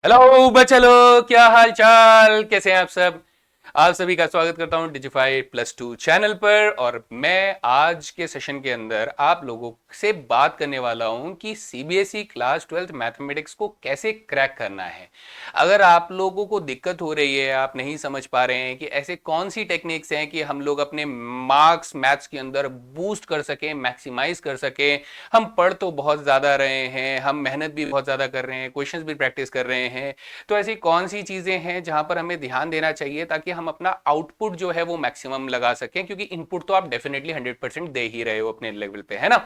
Hello बच्चा लोग, क्या हाल चाल, कैसे हैं आप सब। आप सभी का स्वागत करता हूं डिजिफाई प्लस टू चैनल पर। और मैं आज के सेशन के अंदर आप लोगों से बात करने वाला हूं कि सीबीएसई क्लास 12th मैथमेटिक्स को कैसे क्रैक करना है। अगर आप लोगों को दिक्कत हो रही है, आप नहीं समझ पा रहे हैं कि ऐसे कौन सी टेक्निक्स हैं कि हम लोग अपने मार्क्स मैथ्स के अंदर बूस्ट कर सकें, मैक्सिमाइज कर सकें। हम पढ़ तो बहुत ज़्यादा रहे हैं, हम मेहनत भी बहुत ज़्यादा कर रहे हैं, क्वेश्चंस भी प्रैक्टिस कर रहे हैं, तो ऐसी कौन सी चीज़ें हैं जहां पर हमें ध्यान देना चाहिए ताकि हम अपना आउटपुट जो है वो मैक्सिमम लगा सकें, क्योंकि इनपुट तो आप डेफिनेटली 100% दे ही रहे हो अपने लेवल पे, है ना।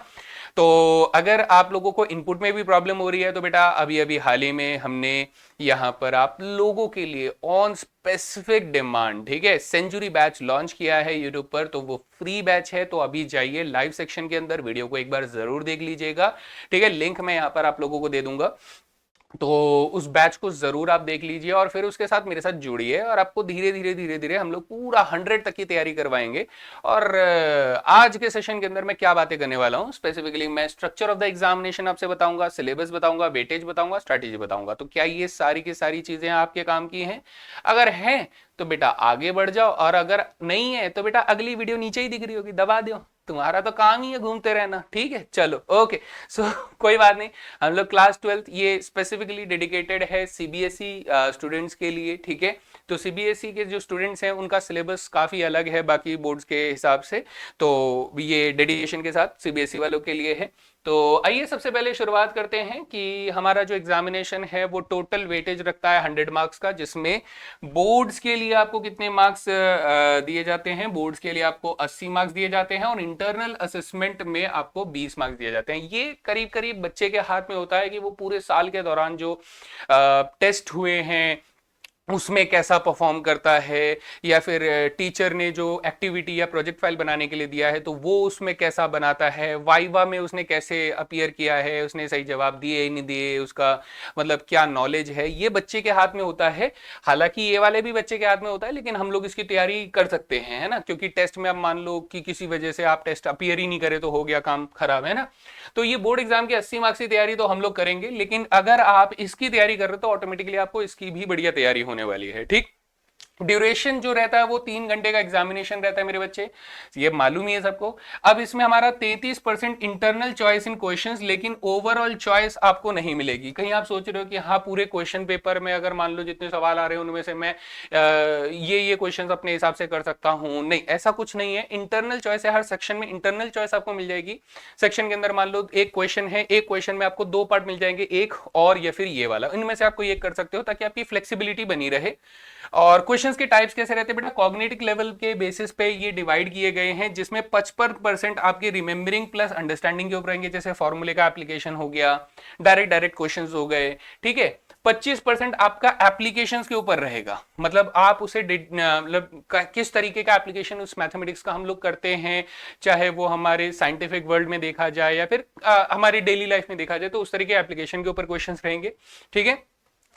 तो अगर आप लोगों को इनपुट में भी प्रॉब्लम हो रही है तो बेटा अभी अभी हाल ही में हमने यहाँ पर आप लोगों के लिए ऑन स्पेसिफिक डिमांड, ठीक है, सेंचुरी बैच लॉन्च किया है यूट्यूब पर। तो वो फ्री बैच है, तो अभी जाइए लाइव सेक्शन के अंदर, वीडियो को एक बार जरूर देख लीजिएगा, ठीक है। लिंक मैं यहाँ पर आप लोगों को दे दूंगा, तो उस बैच को जरूर आप देख लीजिए और फिर उसके साथ मेरे साथ जुड़िए और आपको धीरे धीरे धीरे धीरे हम लोग पूरा 100 तक की तैयारी करवाएंगे। और आज के सेशन के अंदर मैं क्या बातें करने वाला हूं, स्पेसिफिकली मैं स्ट्रक्चर ऑफ द एग्जामिनेशन आपसे बताऊंगा, सिलेबस बताऊंगा, वेटेज बताऊंगा, स्ट्रैटेजी बताऊंगा। तो क्या ये सारी की सारी चीजें आपके काम की हैं? अगर हैं तो बेटा आगे बढ़ जाओ, और अगर नहीं है तो बेटा अगली वीडियो नीचे ही दिख रही होगी, दबा दो, तुम्हारा तो काम ही है घूमते रहना, ठीक है। चलो ओके, सो कोई बात नहीं। हम लोग क्लास 12th ये स्पेसिफिकली डेडिकेटेड है सीबीएसई स्टूडेंट्स के लिए, ठीक है। तो सीबीएसई के जो स्टूडेंट्स हैं उनका सिलेबस काफ़ी अलग है बाकी बोर्ड्स के हिसाब से, तो ये डेडिकेशन के साथ सीबीएसई वालों के लिए है। तो आइए सबसे पहले शुरुआत करते हैं कि हमारा जो एग्जामिनेशन है वो टोटल वेटेज रखता है 100 मार्क्स का, जिसमें बोर्ड्स के लिए आपको कितने मार्क्स दिए जाते हैं? बोर्ड्स के लिए आपको 80 मार्क्स दिए जाते हैं और इंटरनल असेसमेंट में आपको 20 मार्क्स दिए जाते हैं। ये करीब करीब बच्चे के हाथ में होता है कि वो पूरे साल के दौरान जो टेस्ट हुए हैं उसमें कैसा परफॉर्म करता है, या फिर टीचर ने जो एक्टिविटी या प्रोजेक्ट फाइल बनाने के लिए दिया है तो वो उसमें कैसा बनाता है, वाइवा में उसने कैसे अपीयर किया है, उसने सही जवाब दिए ही नहीं दिए, उसका मतलब क्या नॉलेज है, ये बच्चे के हाथ में होता है। हालांकि ये वाले भी बच्चे के हाथ में होता है, लेकिन हम लोग इसकी तैयारी कर सकते हैं, है ना, क्योंकि टेस्ट में अब मान लो कि किसी वजह से आप टेस्ट अपीयर ही नहीं करे तो हो गया काम खराब, है ना। तो ये बोर्ड एग्जाम की 80 मार्क्स की तैयारी तो हम लोग करेंगे, लेकिन अगर आप इसकी तैयारी कर रहे हो तो ऑटोमेटिकली आपको इसकी भी बढ़िया तैयारी होने वाली है, ठीक। ड्यूरेशन जो रहता है वो 3 घंटे का एग्जामिनेशन रहता है मेरे बच्चे, ये मालूम ही है सबको। अब इसमें हमारा 33% इंटरनल चॉइस इन क्वेश्चंस, लेकिन ओवरऑल चॉइस आपको नहीं मिलेगी। कहीं आप सोच रहे हो कि हाँ पूरे क्वेश्चन पेपर में अगर मान लो जितने सवाल आ रहे हैं उनमें से मैं ये क्वेश्चंस अपने हिसाब से कर सकता हूं, नहीं, ऐसा कुछ नहीं है। इंटरनल चॉइस है, हर सेक्शन में इंटरनल चॉइस आपको मिल जाएगी। सेक्शन के अंदर मान लो एक क्वेश्चन है, एक क्वेश्चन में आपको 2 पार्ट मिल जाएंगे, एक और या फिर ये वाला, इनमें से आपको ये कर सकते हो ताकि आपकी फ्लेक्सिबिलिटी बनी रहे। और क्वेश्चंस के टाइप्स कैसे रहते हैं बेटा, कॉग्निटिव लेवल के बेसिस पे ये डिवाइड किए गए हैं, जिसमें 55% आपके रिमेंबरिंग प्लस अंडरस्टैंडिंग के ऊपर रहेंगे, जैसे फॉर्मूले का एप्लीकेशन हो गया, डायरेक्ट डायरेक्ट क्वेश्चंस हो गए, ठीक है। 25% आपका एप्लीकेशन के ऊपर रहेगा, मतलब आप उसे मतलब किस तरीके का एप्लीकेशन उस मैथमेटिक्स का हम लोग करते हैं, चाहे वो हमारे साइंटिफिक वर्ल्ड में देखा जाए या फिर हमारी डेली लाइफ में देखा जाए, तो उस तरीके एप्लीकेशन के ऊपर क्वेश्चंस रहेंगे, ठीक है।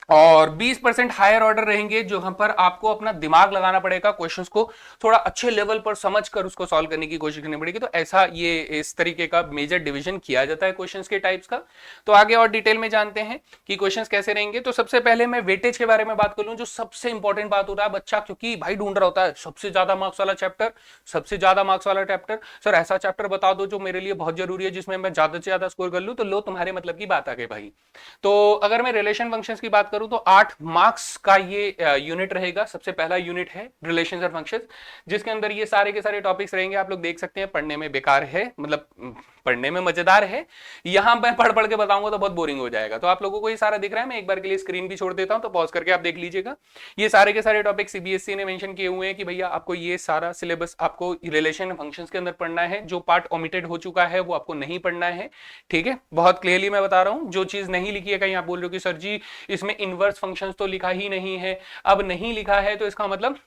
और 20% हायर ऑर्डर रहेंगे, जो हम पर आपको अपना दिमाग लगाना पड़ेगा, क्वेश्चंस को थोड़ा अच्छे लेवल पर समझकर उसको सॉल्व करने की कोशिश करनी पड़ेगी। तो ऐसा ये इस तरीके का मेजर डिवीजन किया जाता है क्वेश्चंस के टाइप्स का। तो आगे और डिटेल में जानते हैं कि क्वेश्चंस कैसे रहेंगे। तो सबसे पहले मैं वेटेज के बारे में बात कर लूं, जो सबसे इंपॉर्टेंट बात होता है बच्चा, क्योंकि भाई ढूंढ रहा होता है सबसे ज्यादा मार्क्स वाला चैप्टर, सबसे ज्यादा मार्क्स वाला चैप्टर। सर ऐसा चैप्टर बता दो जो मेरे लिए बहुत जरूरी है, जिसमें मैं ज्यादा से ज्यादा स्कोर कर लूं। तो लो तुम्हारे मतलब की बात आ गई भाई। तो अगर मैं रिलेशन फंक्शंस की बात करूं तो 8 मार्क्स का ये यूनिट रहेगा। सबसे पहला यूनिट है रिलेशंस और फंक्शंस, जिसके अंदर ये सारे के सारे टॉपिक्स रहेंगे। आप लोग देख सकते हैं पढ़ने में बेकार है, मतलब पढ़ने में मजेदार है, यहां मैं पढ़ पढ़ के बताऊंगा तो बहुत बोरिंग हो जाएगा। तो आप लोगों को ये सारा दिख रहा है, मैं एक बार के लिए स्क्रीन भी छोड़ देता हूं, तो पॉज करके आप देख लीजिएगा। ये सारे के सारे टॉपिक सीबीएसई ने मेंशन किए हुए हैं कि भैया आपको ये सारा सिलेबस आपको रिलेशन फंक्शंस के अंदर पढ़ना है। जो पार्ट ओमिटेड हो चुका है वो आपको नहीं पढ़ना है, ठीक है। बहुत क्लियरली मैं बता रहा हूं, जो चीज नहीं लिखी है, कहीं आप बोल रहे हो कि सर जी इसमें इनवर्स फंक्शंस तो लिखा ही नहीं है। अब नहीं लिखा है तो इसका मतलब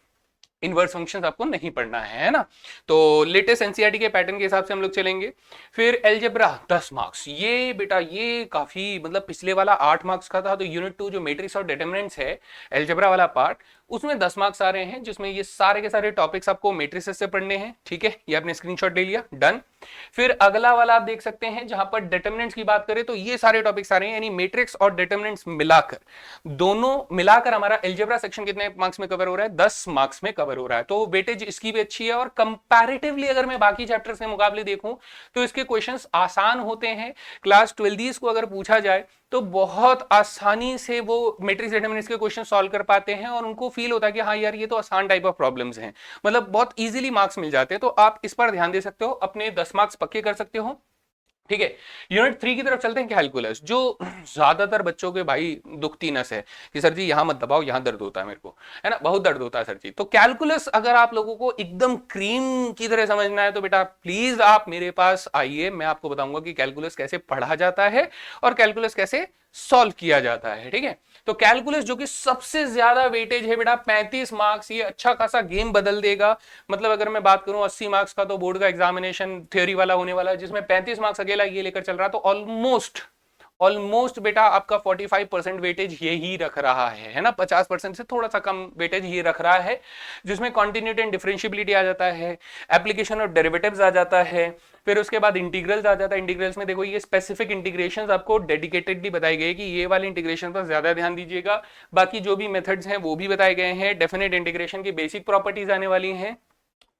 इनवर्स फंक्शंस आपको नहीं पढ़ना है ना। तो लेटेस्ट एनसीईआरटी के पैटर्न के हिसाब से हम लोग चलेंगे। फिर एलजेब्रा 10 मार्क्स, ये बेटा ये काफी, मतलब पिछले वाला 8 मार्क्स का था, तो यूनिट 2 जो मैट्रिक्स और डिटरमिनेंट्स है, एलजेब्रा वाला पार्ट, उसमें 10 मार्क्स आ रहे हैं, जिसमें ये सारे के सारे टॉपिक्स आपको मैट्रिसेस से पढ़ने हैं। ठीक है, ये आपने स्क्रीनशॉट ले लिया, डन। फिर अगला वाला आप देख सकते हैं जहां पर डिटरमिनेंट्स की बात करें तो ये सारे टॉपिक्स आ रहे हैं, यानी मैट्रिक्स और डिटरमिनेंट्स मिलाकर, दोनों मिलाकर हमारा अलजेब्रा सेक्शन कितने मार्क्स में कवर हो रहा है? 10 मार्क्स में कवर हो रहा है। तो वेटेज इसकी भी अच्छी है, और कंपैरेटिवली अगर मैं बाकी चैप्टर्स के मुकाबले देखूं तो इसके क्वेश्चंस आसान होते हैं। क्लास 12 को अगर पूछा जाए तो बहुत आसानी से वो मैट्रिक्स डिटरमिनेंट्स के क्वेश्चन सॉल्व कर पाते हैं, और उनको फील होता है कि हाँ यार ये तो आसान टाइप ऑफ प्रॉब्लम्स हैं, मतलब बहुत इजीली मार्क्स मिल जाते हैं। तो आप इस पर ध्यान दे सकते हो, अपने 10 मार्क्स पक्के कर सकते हो। ठीक है, यूनिट 3 की तरफ चलते हैं, कैलकुलस, जो ज्यादातर बच्चों के भाई दुखती नस है कि सर जी यहां मत दबाओ, यहां दर्द होता है मेरे को, है ना, बहुत दर्द होता है सर जी। तो कैलकुलस अगर आप लोगों को एकदम क्रीम की तरह समझना है तो बेटा प्लीज आप मेरे पास आइए, मैं आपको बताऊंगा कि कैलकुलस कैसे पढ़ा जाता है और कैलकुलस कैसे सॉल्व किया जाता है। ठीक है, तो कैलकुलस जो कि सबसे ज्यादा वेटेज है बेटा 35 मार्क्स, ये अच्छा खासा गेम बदल देगा। मतलब अगर मैं बात करूं 80 मार्क्स का तो बोर्ड का एग्जामिनेशन थ्योरी वाला होने वाला है, जिसमें 35 मार्क्स अकेला ये लेकर चल रहा, तो ऑलमोस्ट बेटा आपका 45% वेटेज ये ही रख रहा है ना, 50% से थोड़ा सा कम वेटेज ये रख रहा है, जिसमें कॉन्टिन्यूटी एंड डिफरेंशियबिलिटी आ जाता है, एप्लीकेशन ऑफ डेरिवेटिव्स आ जाता है, फिर उसके बाद इंटीग्रल्स आ जाता है। इंटीग्रल्स में देखो ये स्पेसिफिक इंटीग्रेशंस आपको डेडिकेटेडली बताई गई कि ये वाले इंटीग्रेशन पर ज्यादा ध्यान दीजिएगा, बाकी जो भी मेथड्स हैं वो भी बताए गए हैं। डेफिनेट इंटीग्रेशन की बेसिक प्रॉपर्टीज आने वाली हैं,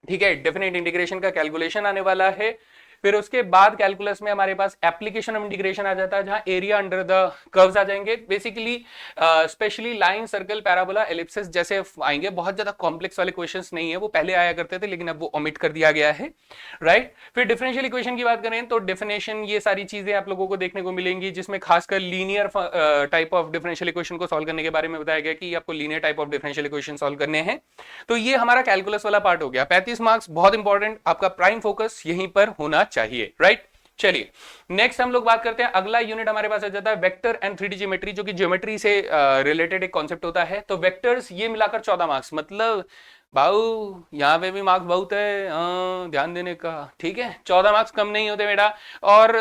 ठीक है, डेफिनेट इंटीग्रेशन का कैलकुलेशन आने वाला है। फिर उसके बाद कैलकुलस में हमारे पास एप्लीकेशन ऑफ इंटीग्रेशन आ जाता है, जहां एरिया अंडर द कर्व्स आ जाएंगे, basically specially line, circle, parabola, Ellipsis जैसे आएंगे। बहुत ज्यादा कॉम्प्लेक्स वाले क्वेश्चंस नहीं है, वो पहले आया करते थे लेकिन अब वो ओमिट कर दिया गया है, राइट। फिर डिफरेंशियल इक्वेशन की बात करें तो डेफिनेशन, ये सारी चीजें आप लोगों को देखने को मिलेंगी, जिसमें खासकर linear type of differential equation को सॉल्व करने के बारे में बताया गया कि आपको linear type of differential equation solve करने हैं। तो ये हमारा कैलकुलस वाला पार्ट हो गया। 35 मार्क्स बहुत इंपॉर्टेंट, आपका प्राइम फोकस यहीं पर होना चाहिए, राइट। चलिए नेक्स्ट हम लोग बात करते हैं, अगला यूनिट हमारे पास आ जाता है वेक्टर एंड 3D ज्योमेट्री, जो कि ज्योमेट्री से रिलेटेड एक कॉन्सेप्ट होता है। तो वेक्टर्स ये मिलाकर 14 मार्क्स, मतलब भाऊ यहाँ पे भी मार्क्स बहुत है, ध्यान देने का। ठीक है, 14 मार्क्स कम नहीं होते बेटा। और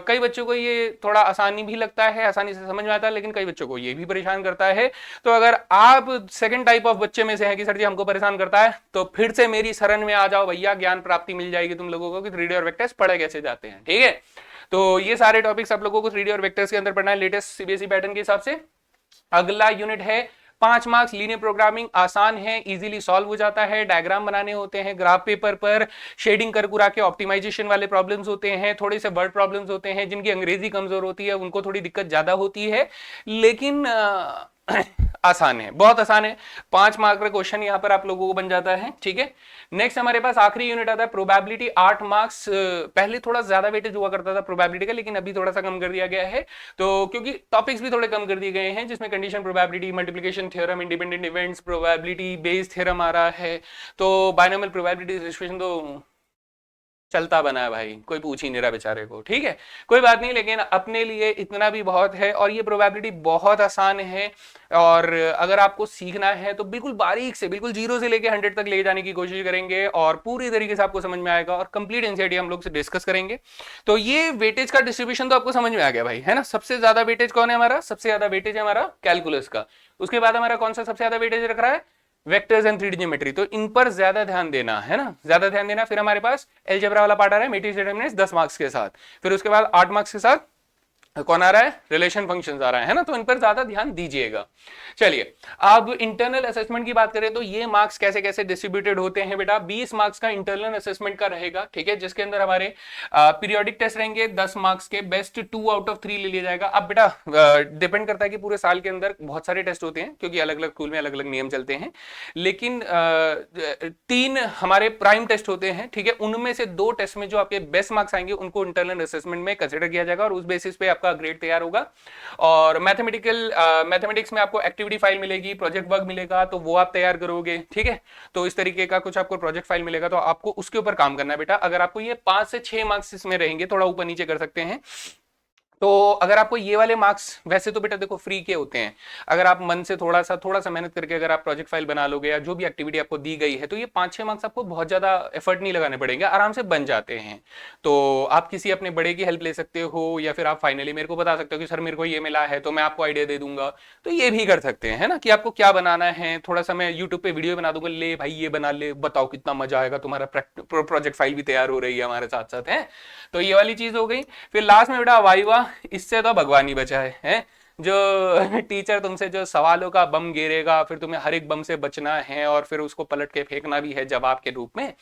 कई बच्चों को ये थोड़ा आसानी भी लगता है, आसानी से समझ में आता है, लेकिन कई बच्चों को ये भी परेशान करता है। तो अगर आप सेकंड टाइप ऑफ बच्चे में से हैं कि सर जी हमको परेशान करता है, तो फिर से मेरी शरण में आ जाओ भैया, ज्ञान प्राप्ति मिल जाएगी तुम लोगों को कि 3D और वेक्टर्स पढ़े कैसे जाते हैं। ठीक है, तो ये सारे टॉपिक्स आप लोगों को 3D और वेक्टर्स के अंदर पढ़ना है लेटेस्ट सीबीएसई पैटर्न के हिसाब से। अगला यूनिट है 5 मार्क्स, लीनियर प्रोग्रामिंग, आसान है, इजीली सॉल्व हो जाता है। डायग्राम बनाने होते हैं, ग्राफ पेपर पर शेडिंग कर कुरा के ऑप्टिमाइजेशन वाले प्रॉब्लम्स होते हैं, थोड़े से वर्ड प्रॉब्लम्स होते हैं, जिनकी अंग्रेजी कमजोर होती है उनको थोड़ी दिक्कत ज्यादा होती है, लेकिन आसान है, बहुत आसान है। 5 मार्क का क्वेश्चन यहाँ पर आप लोगों को बन जाता है। ठीक है, नेक्स्ट हमारे पास आखिरी यूनिट आता है प्रोबेबिलिटी, 8 मार्क्स। पहले थोड़ा ज्यादा वेटेज हुआ करता था प्रोबेबिलिटी का, लेकिन अभी थोड़ा सा कम कर दिया गया है, तो क्योंकि टॉपिक्स भी थोड़े कम कर दिए गए हैं, जिसमें condition probability, multiplication theorem, independent events, probability based theorem आ रहा है। तो बायनोमियल प्रोबेबिलिटी डिस्ट्रीब्यूशन तो चलता बना है भाई, कोई पूछ ही नहीं रहा बेचारे को। ठीक है, कोई बात नहीं, लेकिन अपने लिए इतना भी बहुत है, और ये प्रोबेबिलिटी बहुत आसान है। और अगर आपको सीखना है तो बिल्कुल बारीक से, बिल्कुल 0 से लेके 100 तक ले जाने की कोशिश करेंगे, और पूरी तरीके से आपको समझ में आएगा, और कंप्लीट एनसीईआरटी हम लोग से डिस्कस करेंगे। तो ये वेटेज का डिस्ट्रीब्यूशन तो आपको समझ में आ गया भाई, है ना। सबसे ज्यादा वेटेज कौन है हमारा? सबसे ज्यादा वेटेज है हमारा कैलकुलस का। उसके बाद हमारा कौन सा सबसे ज्यादा वेटेज रख रहा है? Vectors and 3D geometry. तो इन पर ज्यादा ध्यान देना, है ना, ज्यादा ध्यान देना। फिर हमारे पास अलजेब्रा वाला पार्ट आ रहा है, मैट्रिक्स डिटरमिनेंट्स 10 मार्क्स के साथ। फिर उसके बाद 8 मार्क्स के साथ कौन आ रहा है? रिलेशन फंक्शंस आ रहा है ना, तो इन पर ज्यादा ध्यान दीजिएगा। चलिए अब इंटरनल असेसमेंट की बात करें तो ये मार्क्स कैसे कैसे डिस्ट्रीब्यूटेड होते हैं बेटा। 20 मार्क्स का इंटरनल असेसमेंट का रहेगा, ठीक है, जिसके अंदर हमारे पीरियोडिक टेस्ट रहेंगे 10 मार्क्स के, बेस्ट 2 आउट ऑफ 3 ले लिया जाएगा। अब बेटा डिपेंड करता है कि पूरे साल के अंदर बहुत सारे टेस्ट होते हैं, क्योंकि अलग अलग स्कूल में अलग अलग नियम चलते हैं, लेकिन 3 हमारे प्राइम टेस्ट होते हैं, ठीक है। उनमें से 2 टेस्ट में जो आपके बेस्ट मार्क्स आएंगे उनको इंटरनल असेसमेंट में कंसिडर किया जाएगा, और उस बेसिस पे आपका ग्रेड तैयार होगा। और मैथमेटिक्स में आपको एक्टिविटी फाइल मिलेगी, प्रोजेक्ट वर्क मिलेगा, तो वो आप तैयार करोगे, ठीक है। तो इस तरीके का कुछ आपको प्रोजेक्ट फाइल मिलेगा, तो आपको उसके ऊपर काम करना है बेटा। अगर आपको ये 5 से 6 मार्क्स इसमें रहेंगे, थोड़ा ऊपर नीचे कर सकते हैं, तो अगर आपको ये वाले मार्क्स, वैसे तो बेटा देखो फ्री के होते हैं, अगर आप मन से थोड़ा सा मेहनत करके अगर आप प्रोजेक्ट फाइल बना लोगे या जो भी एक्टिविटी आपको दी गई है, तो ये 5-6 मार्क्स आपको बहुत ज्यादा एफर्ट नहीं लगाने पड़ेंगे, आराम से बन जाते हैं। तो आप किसी अपने बड़े की हेल्प ले सकते हो, या फिर आप फाइनली मेरे को बता सकते हो कि सर मेरे को ये मिला है तो मैं आपको आइडिया दे दूंगा। तो ये भी कर सकते हैं, है ना, कि आपको क्या बनाना है। थोड़ा सा मैं यूट्यूब पे वीडियो बना दूंगा, ले भाई ये बना ले, बताओ कितना मजा आएगा, तुम्हारा प्रोजेक्ट फाइल भी तैयार हो रही है हमारे साथ साथ, है। तो ये वाली चीज हो गई। फिर लास्ट में बेटा वाइवा, इससे तो भगवान ही बचा है? जो टीचर तुमसे जो सवालों का बम गिरेगा, फिर तुम्हें हर एक बम से बचना है और फिर उसको पलट के फेंकना भी है जवाब के रूप में।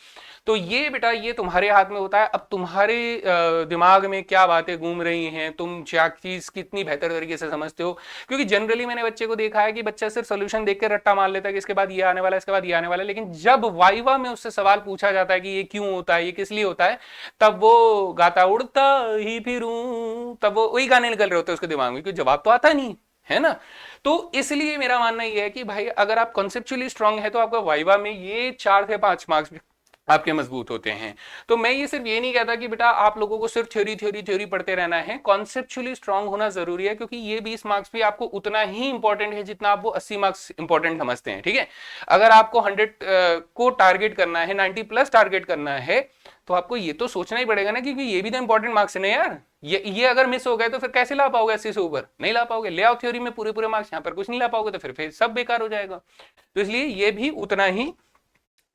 तो ये बेटा ये तुम्हारे हाथ में होता है। अब तुम्हारे दिमाग में क्या बातें घूम रही हैं, तुम क्या चीज कितनी बेहतर तरीके से समझते हो। क्योंकि जनरली मैंने बच्चे को देखा है कि बच्चा सिर्फ सोल्यूशन देख के रट्टा मार लेता है कि इसके बाद ये आने वाला है, इसके बाद ये आने वाला है, लेकिन जब वाइवा में उससे सवाल पूछा जाता है कि ये क्यों होता है, ये किस लिए होता है, तब वो गाता उड़ता ही फिरूं, तब वो वही गाने निकल रहे होते हैं उसके दिमाग में, क्योंकि जवाब तो आता नहीं है ना। तो इसलिए मेरा मानना ये है कि भाई अगर आप कॉन्सेप्चुअली स्ट्रांग है तो आपका वाइवा में ये 4 से 5 मार्क्स आपके मजबूत होते हैं। तो मैं ये सिर्फ ये नहीं कहता कि बेटा आप लोगों को सिर्फ थ्योरी पढ़ते रहना है, कॉन्सेप्चुअली स्ट्रांग होना जरूरी है, क्योंकि ये 20 मार्क्स भी आपको उतना ही इंपॉर्टेंट है जितना आप वो 80 मार्क्स इंपॉर्टेंट समझते हैं, ठीक है। अगर आपको 100 को टारगेट करना है, 90 प्लस टारगेट करना है, तो आपको ये तो सोचना ही पड़ेगा ना, क्योंकि ये भी तो इंपॉर्टेंट मार्क्स है ना यार। ये अगर मिस हो गए तो फिर कैसे ला पाओगे 80 से ऊपर, नहीं ला पाओगे। ले आओ थ्योरी में पूरे मार्क्स, यहाँ पर कुछ नहीं ला पाओगे तो फिर सब बेकार हो जाएगा। तो इसलिए ये भी उतना ही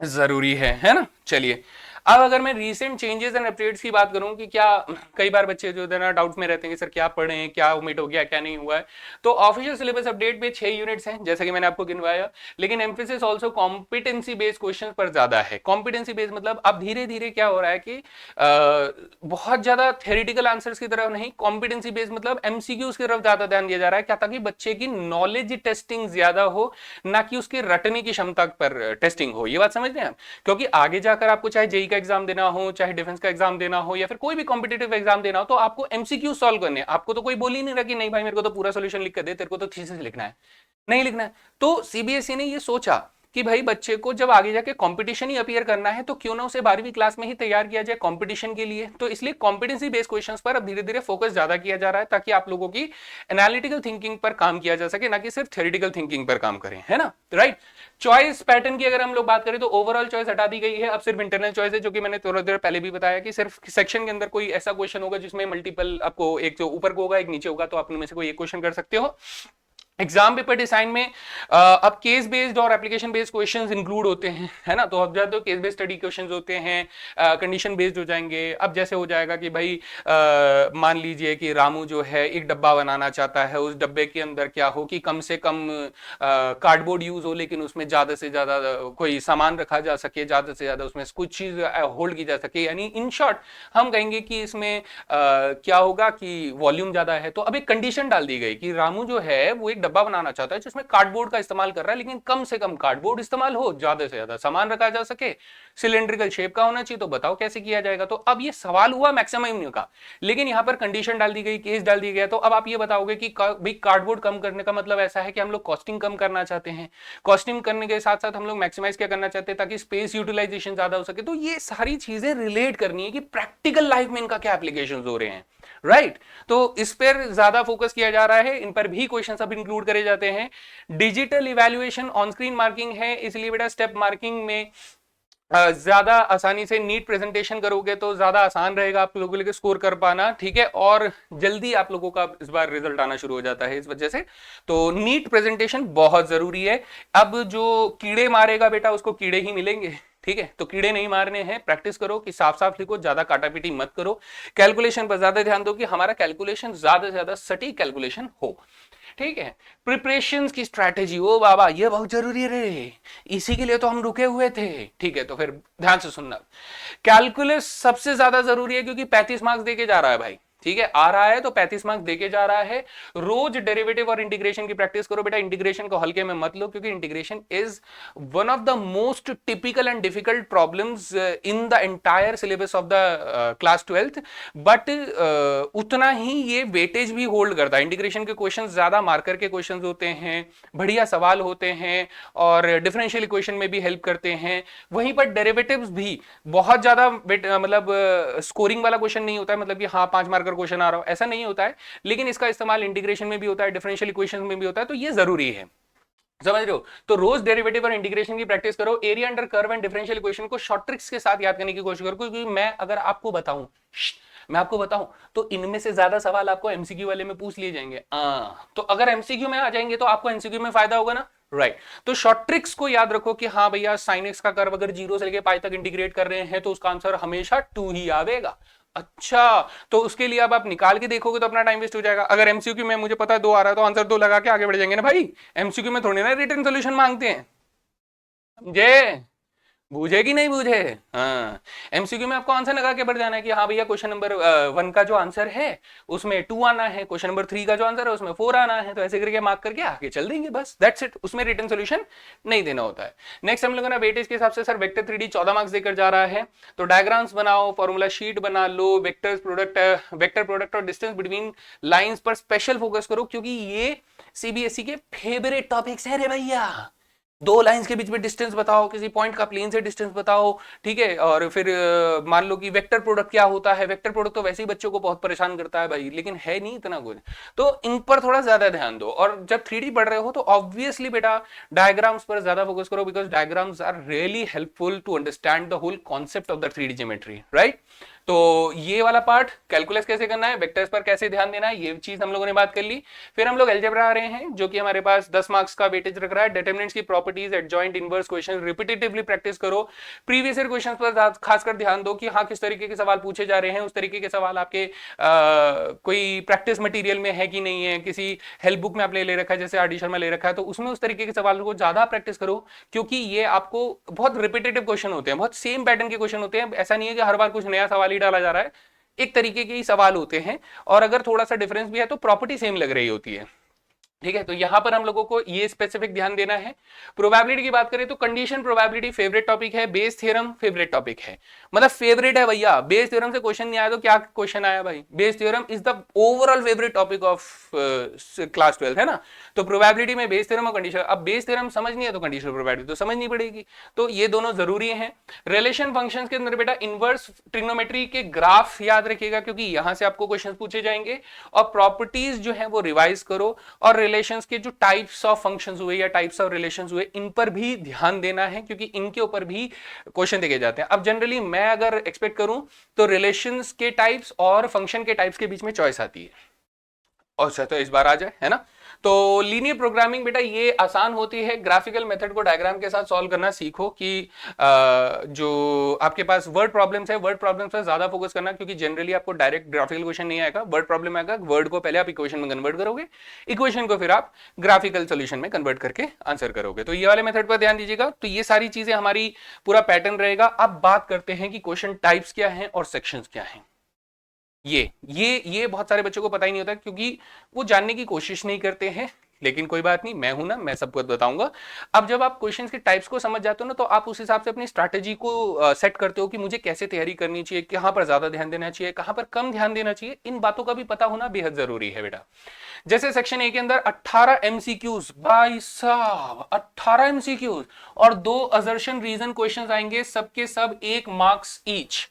जरूरी है ना। चलिए, अब अगर मैं रीसेंट चेंजेस एंड अपडेट्स की बात करूं कि क्या, कई बार बच्चे जो है ना डाउट में रहते हैं कि सर क्या पढ़े हैं, क्या ओमिट हो गया, क्या नहीं हुआ है। तो ऑफिशियल सिलेबस अपडेट पे 6 यूनिट्स हैं जैसा कि मैंने आपको गिनवाया, लेकिन emphasis also competency based questions पर ज्यादा है। कॉम्पिटेंसी बेस्ड मतलब अब धीरे धीरे क्या हो रहा है कि बहुत ज्यादा थ्योरेटिकल आंसर्स की तरफ नहीं, कॉम्पिटेंसी बेस्ड मतलब एमसीक्यूज की तरफ ज्यादा ध्यान दिया जा रहा है, क्या, ताकि बच्चे की नॉलेज टेस्टिंग ज्यादा हो, ना कि उसके रटने की क्षमता पर टेस्टिंग हो। ये बात समझ रहे हैं आप, क्योंकि आगे जाकर आपको चाहे जेई का एग्जाम देना हो, चाहे डिफेंस का एग्जाम देना हो, या फिर कोई भी कॉम्पिटिटिव एग्जाम देना हो, तो आपको एमसीक्यू सॉल्व करने हैं। आपको तो कोई बोल ही नहीं रहा कि नहीं भाई मेरे को तो पूरा सॉल्यूशन लिख कर दे, तेरे को तो थीसिस लिखना है, नहीं लिखना है। तो सीबीएसई ने ये सोचा कि भाई बच्चे को जब आगे जाके कंपटीशन ही अपीयर करना है, तो क्यों ना उसे 12वीं क्लास में ही तैयार किया जाए कंपटीशन के लिए। तो इसलिए कॉम्पिटेंसी बेस्ड क्वेश्चंस पर अब धीरे धीरे फोकस ज्यादा किया जा रहा है, ताकि आप लोगों की एनालिटिकल थिंकिंग पर काम किया जा सके, ना कि सिर्फ थ्योरेटिकल थिंकिंग पर काम करें, है ना, राइट। चॉइस पैटर्न की अगर हम लोग बात करें तो ओवरऑल चॉइस हटा दी गई है, अब सिर्फ इंटरनल चॉइस है, जो कि मैंने थोड़ी देर पहले भी बताया कि सिर्फ सेक्शन के अंदर कोई ऐसा क्वेश्चन होगा जिसमें मल्टीपल, आपको एक जो ऊपर को होगा एक नीचे होगा, तो आप उनमें से कोई एक क्वेश्चन कर सकते हो। एग्जाम पेपर डिजाइन में अब केस बेस्ड और एप्लीकेशन बेस्ड क्वेश्चंस इंक्लूड होते हैं, है ना। तो अब ज्यादा केस बेस्ड स्टडी क्वेश्चंस होते हैं, कंडीशन बेस्ड हो जाएंगे। अब जैसे हो जाएगा कि भाई मान लीजिए कि रामू जो है एक डब्बा बनाना चाहता है, उस डब्बे के अंदर क्या हो कि कम से कम कार्डबोर्ड यूज हो, लेकिन उसमें ज्यादा से ज्यादा कोई सामान रखा जा सके, ज्यादा से ज्यादा उसमें कुछ चीज होल्ड की जा सके। यानी इन शॉर्ट हम कहेंगे कि इसमें क्या होगा कि वॉल्यूम ज्यादा है। तो अब एक कंडीशन डाल दी गई कि रामू जो है वो एक डब्बा बनाना चाहता है जिसमें कार्डबोर्ड का इस्तेमाल कर रहा है, लेकिन कम से कम कार्डबोर्ड इस्तेमाल हो, ज्यादा से ज्यादा सामान रखा जा सके, सिलेंड्रिकल शेप का होना चाहिए। तो बताओ कैसे किया जाएगा। तो अब ये सवाल हुआ मैक्सिमम का, लेकिन यहां पर कंडीशन डाल दी गई, केस डाल दिया गया। तो अब आप ये बताओगे कि भाई कार्डबोर्ड कम करने का मतलब ऐसा है कि हम लोग कॉस्टिंग कम करना चाहते हैं, कॉस्टिंग करने के साथ साथ हम लोग मैक्सिमाइज क्या करना चाहते हैं ताकि स्पेस यूटिलाइजेशन ज्यादा हो सके। तो ये सारी चीजें रिलेट करनी है कि प्रैक्टिकल लाइफ में इनका क्या एप्लीकेशन हो रहे हैं, राइट। तो इस पर ज्यादा फोकस किया जा रहा है, इन पर भी क्वेश्चन सब इंक्लूड करे जाते हैं। Digital evaluation on screen marking है, इसलिए बेटा स्टेप मार्किंग में ज्यादा आसानी से नीट प्रेजेंटेशन करोगे तो ज्यादा आसान रहेगा आप लोगों के लिए स्कोर कर पाना, ठीक है। और जल्दी आप लोगों का इस बार रिजल्ट आना शुरू हो जाता है इस वजह से। तो नीट प्रेजेंटेशन बहुत जरूरी है। अब जो कीड़े मारेगा बेटा उसको कीड़े ही मिलेंगे, ठीक है। तो कीड़े नहीं मारने हैं, प्रैक्टिस करो कि साफ साफ लिखो, ज्यादा काटापीटी मत करो, कैलकुलेशन पर ज्यादा ध्यान दो कि हमारा कैलकुलेशन ज्यादा से ज्यादा सटीक कैलकुलेशन हो, ठीक है। प्रिपरेशन की स्ट्रैटेजी, ओ बाबा ये बहुत जरूरी है रे, इसी के लिए तो हम रुके हुए थे, ठीक है। तो फिर ध्यान से सुनना, कैलकुलस सबसे ज्यादा जरूरी है क्योंकि 35 मार्क्स देके जा रहा है भाई, ठीक है। आ रहा है तो 35 मार्क्स देके जा रहा है। रोज डेरिवेटिव और इंटीग्रेशन की प्रैक्टिस करो बेटा, इंटीग्रेशन को हल्के में मत लो, क्योंकि integration is one of the most typical and difficult problems in the entire syllabus of the class 12th। But उतना ही ये वेटेज भी होल्ड करता है। इंटीग्रेशन के क्वेश्चन ज्यादा मार्कर के क्वेश्चन होते हैं, बढ़िया सवाल होते हैं और डिफरेंशियल इक्वेशन में भी हेल्प करते हैं। वहीं पर डेरिवेटिव्स भी बहुत ज्यादा मतलब स्कोरिंग वाला क्वेश्चन नहीं होता है, मतलब कि हाँ 5 मार्कर क्वेश्चन आ रहा हो, ऐसा नहीं होता है। लेकिन इसका इस्तेमाल इंटीग्रेशन में भी होता है, डिफरेंशियल इक्वेशन में भी होता है, तो ये जरूरी है, समझ रहे हो। तो रोज डेरिवेटिव और इंटीग्रेशन की प्रैक्टिस करो, area under curve and differential equation को शॉर्ट ट्रिक्स के साथ याद करने की कोशिश करो, क्योंकि मैं अगर आपको बताऊं, मैं आपको बताऊं तो इनमें से ज्यादा सवाल आपको एमसीक्यू वाले में पूछ लिए जाएंगे। तो अगर एमसीक्यू में आ जाएंगे तो आपको एमसीक्यू में फायदा होगा ना, राइट। तो शॉर्ट ट्रिक्स को याद रखो कि हाँ भैया साइन एक्स का कर्व अगर 0 से लेके पाई तक इंटीग्रेट कर रहे हैं तो उसका आंसर हमेशा 2 ही आवेगा। अच्छा, तो उसके लिए अब आप निकाल के देखोगे तो अपना टाइम वेस्ट हो जाएगा। अगर एमसीक्यू में मुझे पता है 2 आ रहा है तो आंसर 2 लगा के आगे बढ़ जाएंगे ना भाई। एमसीक्यू में थोड़ी ना रिटर्न सोल्यूशन मांगते हैं, समझे, बूझे कि नहीं बूझे। हाँ, एमसीक्यू में आपको आंसर लगा के बढ़ जाना है कि हाँ भैया क्वेश्चन नंबर 1 का जो आंसर है उसमें 2 आना है, क्वेश्चन नंबर 3 का जो आंसर है उसमें 4 आना है, तो ऐसे करके मार्क करके आगे चल देंगे, बस दैट्स इट। उसमें रिटर्न सोल्यूशन नहीं देना होता है। नेक्स्ट हम लोगों ने वेटेज के हिसाब से सर वेक्टर 3D 14 मार्क्स देकर जा रहा है, तो डायग्राम्स बनाओ, फॉर्मूला शीट बना लो, वेक्टर प्रोडक्ट और डिस्टेंस बिटवीन लाइंस पर स्पेशल फोकस करो, क्योंकि ये सीबीएसई के फेवरेट टॉपिक्स है रे भैया। 2 लाइंस के बीच में डिस्टेंस बताओ, किसी पॉइंट का प्लेन से डिस्टेंस बताओ, ठीक है। और फिर मान लो कि वेक्टर प्रोडक्ट क्या होता है, वेक्टर प्रोडक्ट तो वैसे ही बच्चों को बहुत परेशान करता है भाई, लेकिन है नहीं इतना कुछ, तो इन पर थोड़ा ज्यादा ध्यान दो। और जब 3D पढ़ रहे हो तो ऑब्वियसली बेटा डायग्राम्स पर ज्यादा फोकस करो, because diagrams are really helpful to understand the whole concept of the 3D geometry, right. तो ये वाला पार्ट कैलकुलस कैसे करना है, वेक्टर्स पर कैसे ध्यान देना है, ये चीज हम लोगों ने बात कर ली। फिर हम लोग अलजेब्रा आ रहे हैं, जो कि हमारे पास 10 मार्क्स का वेटेज रख रहा है। डिटरमिनेंट्स की properties, adjoint, inverse question repetitively practice करो। प्रीवियस ईयर क्वेश्चंस पर खासकर ध्यान दो कि हाँ किस तरीके के सवाल पूछे जा रहे हैं, उस तरीके के सवाल आपके कोई प्रैक्टिस मटीरियल में है कि नहीं है, किसी हेल्प बुक में आपने ले रखा है जैसे आर डी शर्मा ले रखा है, तो उसमें उस तरीके के सवालों को ज्यादा प्रैक्टिस करो, क्योंकि ये आपको बहुत रिपीटेटिव क्वेश्चन होते हैं, बहुत सेम पैटर्न के क्वेश्चन होते हैं। ऐसा नहीं है कि हर बार कुछ नया सवाल ही डाला जा रहा है, एक तरीके के ही सवाल होते हैं, और अगर थोड़ा सा डिफरेंस भी है तो प्रॉपर्टी सेम लग रही होती है, ठीक है। तो यहां पर हम लोगों को ये स्पेसिफिक ध्यान देना है। प्रोबेबिलिटी की बात करें तो कंडीशन प्रोबेबिलिटी फेवरेट टॉपिक है, बेस थ्योरम फेवरेट टॉपिक है, मतलब फेवरेट है भैया। बेस थ्योरम से क्वेश्चन नहीं आया तो क्या क्वेश्चन आया भाई, Bayes theorem is the overall favourite topic of class 12 है ना। तो प्रोबेबिलिटी में बेस थ्योरम और कंडीशन, अब बेस थ्योरम समझ नहीं है तो कंडीशनल प्रोबेबिलिटी तो समझनी पड़ेगी, तो ये दोनों जरूरी है। रिलेशन फंक्शंस के अंदर बेटा इनवर्स ट्रिग्नोमेट्री के ग्राफ याद रखिएगा, क्योंकि यहां से आपको क्वेश्चन पूछे जाएंगे। और प्रॉपर्टीज जो है वो रिवाइज करो, और रिलेशंस के जो टाइप्स ऑफ फंक्शंस हुए या टाइप्स ऑफ रिलेशंस हुए इन पर भी ध्यान देना है, क्योंकि इनके ऊपर भी क्वेश्चन देखे जाते हैं। अब जनरली मैं अगर एक्सपेक्ट करूं तो रिलेशंस के टाइप्स और फंक्शन के टाइप्स के बीच में चॉइस आती है, और तो इस बार आ जाए, है ना। तो लीनियर प्रोग्रामिंग बेटा ये आसान होती है, ग्राफिकल मेथड को डायग्राम के साथ सॉल्व करना सीखो, कि जो आपके पास वर्ड प्रॉब्लम्स है, वर्ड प्रॉब्लम्स पर ज्यादा फोकस करना, क्योंकि जनरली आपको डायरेक्ट ग्राफिकल क्वेश्चन नहीं आएगा, वर्ड प्रॉब्लम आएगा। वर्ड को पहले आप इक्वेशन में कन्वर्ट करोगे, इक्वेशन को फिर आप ग्राफिकल सोल्यूशन में कन्वर्ट करके आंसर करोगे। तो ये वाले मेथड पर ध्यान दीजिएगा। तो ये सारी चीजें हमारी पूरा पैटर्न रहेगा। अब बात करते हैं कि क्वेश्चन टाइप्स क्या है और सेक्शंस क्या है। ये बहुत सारे बच्चों को पता ही नहीं होता, क्योंकि वो जानने की कोशिश नहीं करते हैं, लेकिन कोई बात नहीं, मैं हूं ना, मैं सबको बताऊंगा। अब जब आप क्वेश्चंस के टाइप्स को समझ जाते हो ना, तो आप उस हिसाब से अपनी स्ट्रैटेजी को सेट करते हो कि मुझे कैसे तैयारी करनी चाहिए, कहां पर ज्यादा ध्यान देना चाहिए, कहां पर कम ध्यान देना चाहिए। इन बातों का भी पता होना बेहद जरूरी है बेटा। जैसे सेक्शन ए के अंदर 18 एमसीक्यूज, भाई साहब 18 एमसीक्यूज, और 2 असर्शन रीजन क्वेश्चन आएंगे, सबके सब 1 मार्क्स ईच।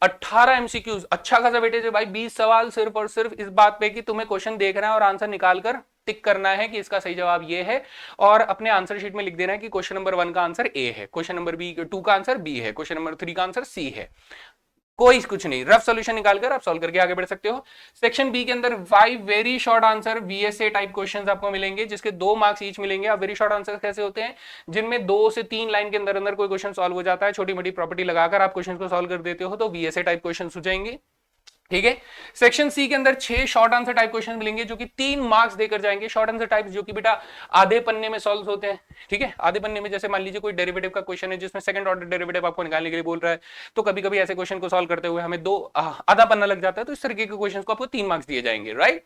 18 एमसीक्यूज, अच्छा खासा वेटेज है भाई। 20 सवाल सिर्फ और सिर्फ इस बात पे कि तुम्हें क्वेश्चन देखना है और आंसर निकालकर टिक करना है कि इसका सही जवाब ये है, और अपने आंसर शीट में लिख देना है कि क्वेश्चन नंबर 1 का आंसर ए है, क्वेश्चन नंबर 2 का आंसर बी है, क्वेश्चन नंबर 3 का आंसर सी है। कोई कुछ नहीं, रफ सॉल्यूशन निकालकर आप सॉल्व करके आगे बढ़ सकते हो। सेक्शन बी के अंदर 5 very short answer VSA type questions आपको मिलेंगे, जिसके 2 मार्क्स ईच मिलेंगे। अब वेरी शॉर्ट आंसर कैसे होते हैं, जिनमें 2 से 3 लाइन के अंदर अंदर कोई क्वेश्चन सॉल्व हो जाता है, छोटी मोटी प्रॉपर्टी लगाकर आप क्वेश्चन को सॉल्व कर देते हो, तो वीएसए टाइप क्वेश्चन हो जाएंगे, ठीक है। सेक्शन सी के अंदर 6 शॉर्ट आंसर टाइप क्वेश्चन मिलेंगे, जो कि 3 मार्क्स देकर जाएंगे। शॉर्ट आंसर टाइप जो कि बेटा आधे पन्ने में सॉल्व होते हैं, ठीक है। आधे पन्ने में, जैसे मान लीजिए कोई डेरिवेटिव का क्वेश्चन है जिसमें सेकंड ऑर्डर डेरिवेटिव आपको निकालने के लिए बोल रहा है, तो कभी कभी ऐसे क्वेश्चन को सॉल्व करते हुए हमें आधा पन्ना लग जाता है, तो इस तरीके के क्वेश्चन को आपको 3 मार्क्स दिए जाएंगे, राइट।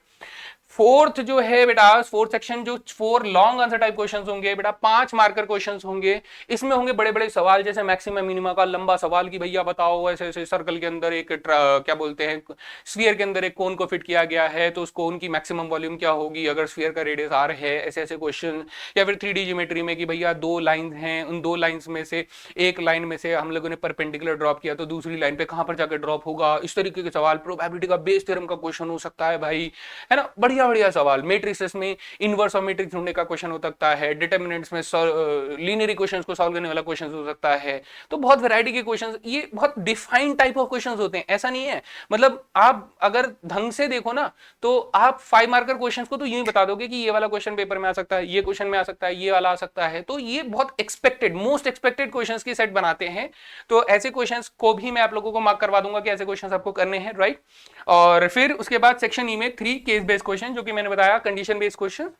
फोर्थ जो है बेटा, फोर्थ सेक्शन जो 4 लॉन्ग आंसर टाइप क्वेश्चंस होंगे बेटा, 5 मार्कर क्वेश्चंस होंगे। इसमें होंगे बड़े बड़े सवाल, जैसे मैक्सिमम मिनिमा का लंबा सवाल कि भैया बताओ ऐसे ऐसे सर्कल के अंदर एक क्या बोलते हैं स्फीयर के अंदर एक कोन को फिट किया गया है तो उस कोन की मैक्सिमम वॉल्यूम क्या होगी अगर स्फीयर का रेडियस आर है, ऐसे ऐसे क्वेश्चन। या फिर 3D ज्योमेट्री में कि भैया दो लाइंस हैं, उन दो लाइंस में से एक लाइन में से हम लोगों ने परपेंडिकुलर ड्रॉप किया तो दूसरी लाइन पे कहां पर जाकर ड्रॉप होगा, इस तरीके के सवाल। प्रोबेबिलिटी का बेस थ्योरम का क्वेश्चन हो सकता है भाई, है ना, बढ़िया बढ़िया सवाल। मैट्रिसेस में इनवर्स ऑफ मैट्रिक्स ढूंढने का क्वेश्चन हो सकता है, डिटरमिनेंट्स में लीनियर इक्वेशंस को सॉल्व करने वाला क्वेश्चन हो सकता है। तो बहुत वैरायटी के क्वेश्चंस, ये बहुत डिफाइंड टाइप ऑफ क्वेश्चंस होते हैं, ऐसा नहीं है। मतलब आप अगर ढंग से देखो ना तो आप 5 मार्कर क्वेश्चंस को तो यूं ही बता दोगे कि ये वाला क्वेश्चन पेपर में आ सकता है, ये क्वेश्चन में आ सकता है, ये वाला आ सकता है। तो ये बहुत एक्सपेक्टेड, मोस्ट एक्सपेक्टेड क्वेश्चंस की सेट बनाते हैं। तो ऐसे क्वेश्चंस को भी मैं आप लोगों को मार्क करवा दूंगा कि ऐसे क्वेश्चंस आपको करने हैं, राइट। और फिर उसके बाद सेक्शन ई में 3 केस बेस्ड क्वेश्चन, जो कि मैंने बताया कंडीशन बेस्ड क्वेश्चन।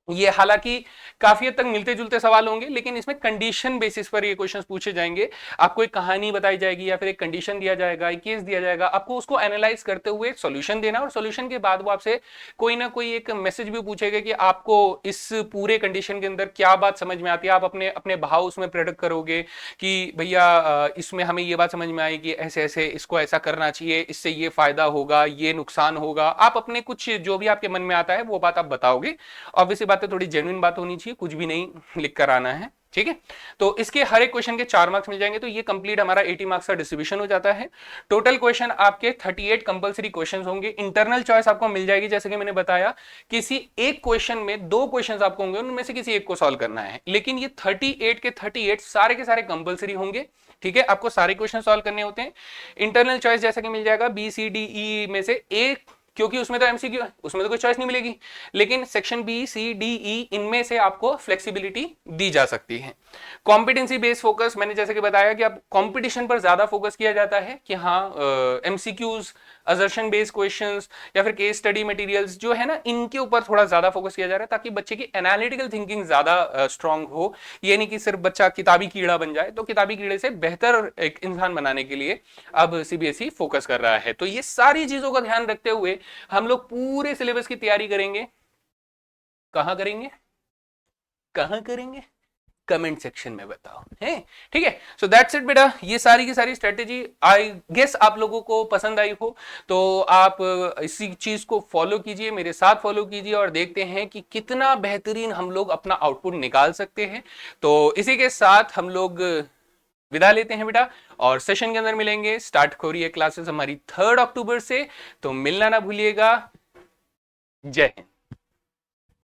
ये हालांकि काफी हद तक मिलते जुलते सवाल होंगे, लेकिन इसमें कंडीशन बेसिस पर ये क्वेश्चंस पूछे जाएंगे। आपको एक कहानी बताई जाएगी या फिर एक कंडीशन दिया जाएगा, एक केस दिया जाएगा, आपको उसको एनालाइज करते हुए सॉल्यूशन देना, और सॉल्यूशन के बाद वो आपसे कोई ना कोई एक मैसेज भी पूछेगा कि आपको इस पूरे कंडीशन के अंदर क्या बात समझ में आती है। आप अपने अपने भाव उसमें प्रेडिक्ट करोगे कि भैया इसमें हमें ये बात समझ में आई कि ऐसे ऐसे इसको ऐसा करना चाहिए, इससे ये फायदा होगा, ये नुकसान होगा। आप अपने कुछ जो भी आपके मन में आता है वो बात आप बताओगे। ऑब्वियसली बात है, थोड़ी जेन्युइन बात होनी चाहिए, कुछ भी नहीं लिख कर आना है, ठीक है। तो इसके हर एक क्वेश्चन के 4 मार्क्स मिल जाएंगे। तो ये कंप्लीट हमारा 80 मार्क्स का डिस्ट्रीब्यूशन हो जाता है। टोटल क्वेश्चन आपके 38 कंपलसरी क्वेश्चन होंगे। इंटरनल चॉइस आपको मिल जाएगी, जैसे कि मैंने बताया, किसी एक क्वेश्चन में 2 क्वेश्चन आपको होंगे, उनमें से किसी एक को सॉल्व करना है। लेकिन ये 38 के 38 सारे के सारे कंपलसरी होंगे, ठीक है। आपको सारे क्वेश्चन सॉल्व करने होते हैं। इंटरनल चॉइस जैसा कि मिल जाएगा BCDE में से एक, क्योंकि उसमें तो एमसीक्यू है, उसमें तो कोई चॉइस नहीं मिलेगी। लेकिन सेक्शन BCDE इनमें से आपको फ्लेक्सिबिलिटी दी जा सकती है। कॉम्पिटेंसी बेस्ड फोकस, मैंने जैसे कि बताया कि अब कंपटीशन पर ज्यादा फोकस किया जाता है कि हाँ एमसीक्यूज, असर्शन बेस्ड क्वेश्चंस या फिर केस स्टडी मटेरियल्स जो है ना, इनके ऊपर थोड़ा ज्यादा फोकस किया जा रहा है, ताकि बच्चे की एनालिटिकल थिंकिंग ज्यादा स्ट्रांग हो। ये नहीं कि सिर्फ बच्चा किताबी कीड़ा बन जाए। तो किताबी कीड़े से बेहतर एक इंसान बनाने के लिए अब CBSE फोकस कर रहा है। तो ये सारी चीजों का ध्यान रखते हुए हम लोग पूरे सिलेबस की तैयारी करेंगे। कहां करेंगे, कहां करेंगे, कमेंट सेक्शन में बताओ, है, ठीक है। सो दैट्स इट बेटा, ये सारी की सारी स्ट्रेटेजी आई गेस आप लोगों को पसंद आई हो। तो आप इसी चीज को फॉलो कीजिए, मेरे साथ फॉलो कीजिए, और देखते हैं कि कितना बेहतरीन हम लोग अपना आउटपुट निकाल सकते हैं। तो इसी के साथ हम लोग विदा लेते हैं बेटा, और सेशन के अंदर मिलेंगे। स्टार्ट हो रही है क्लासेस हमारी 3 अक्टूबर से, तो मिलना ना भूलिएगा। जय हिंद।